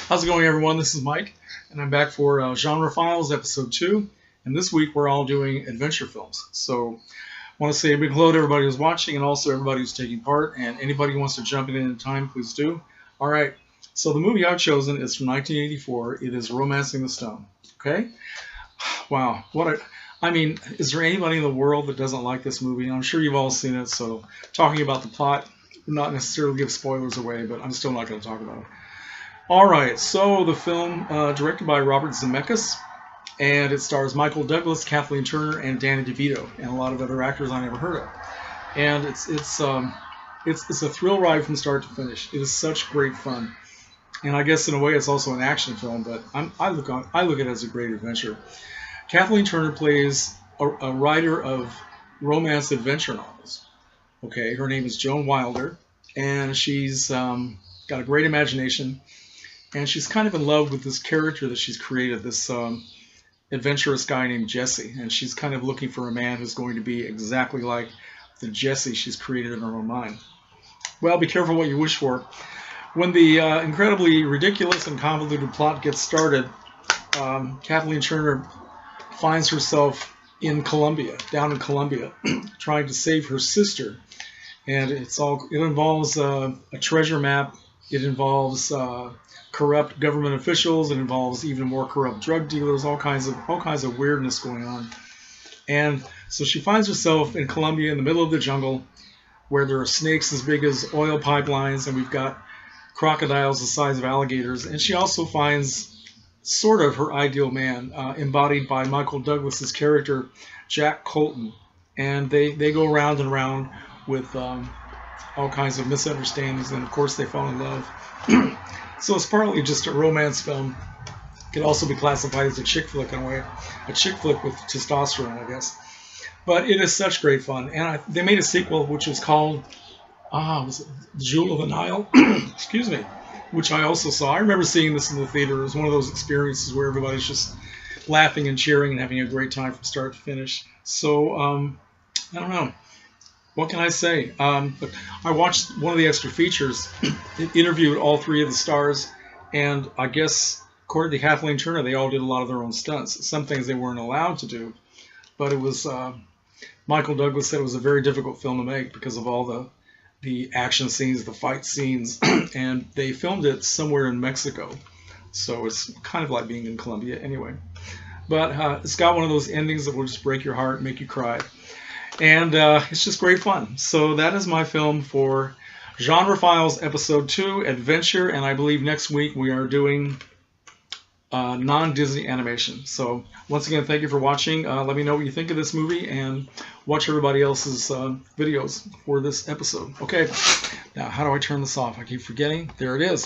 How's it going, everyone? This is Mike, and I'm back for Genre Files Episode 2. And this week we're all doing adventure films. So I want to say a big hello to everybody who's watching and also everybody who's taking part. And anybody who wants to jump in at any time, please do. All right, so the movie I've chosen is from 1984. It is Romancing the Stone. Okay? Wow. I mean, is there anybody in the world that doesn't like this movie? I'm sure you've all seen it, so talking about the plot would not necessarily give spoilers away, but I'm still not going to talk about it. All right, so the film, directed by Robert Zemeckis, and it stars Michael Douglas, Kathleen Turner, and Danny DeVito, and a lot of other actors I never heard of. And it's a thrill ride from start to finish. It is such great fun, and I guess in a way it's also an action film, but I look at it as a great adventure. Kathleen Turner plays a writer of romance adventure novels. Okay, her name is Joan Wilder, and she's got a great imagination. And she's kind of in love with this character that she's created, this adventurous guy named Jesse. And she's kind of looking for a man who's going to be exactly like the Jesse she's created in her own mind. Well, be careful what you wish for. When the incredibly ridiculous and convoluted plot gets started, Kathleen Turner finds herself in Colombia, down in Colombia, trying to save her sister. And it involves a treasure map. It involves corrupt government officials. It involves even more corrupt drug dealers. All kinds of weirdness going on. And so she finds herself in Colombia, in the middle of the jungle, where there are snakes as big as oil pipelines, and we've got crocodiles the size of alligators. And she also finds sort of her ideal man, embodied by Michael Douglas's character, Jack Colton. And they go round and round with all kinds of misunderstandings, and of course they fall in love. So it's partly just a romance film. It could also be classified as a chick flick in a way, a chick flick with testosterone, I guess. But it is such great fun, and they made a sequel which was called was it Jewel of the Nile? Excuse me, which I also saw. I remember seeing this in the theater. It was one of those experiences where everybody's just laughing and cheering and having a great time from start to finish. So I don't know. What can I say? But I watched one of the extra features. It interviewed all three of the stars, and I guess, according to Kathleen Turner, they all did a lot of their own stunts. Some things they weren't allowed to do, but it was Michael Douglas said it was a very difficult film to make because of all the action scenes, the fight scenes, and they filmed it somewhere in Mexico, so it's kind of like being in Colombia anyway. But it's got one of those endings that will just break your heart and make you cry. And it's just great fun. So that is my film for Genre Files Episode 2, Adventure. And I believe next week we are doing non-Disney animation. So once again, thank you for watching. Let me know what you think of this movie and watch everybody else's videos for this episode. Okay, now how do I turn this off? I keep forgetting. There it is.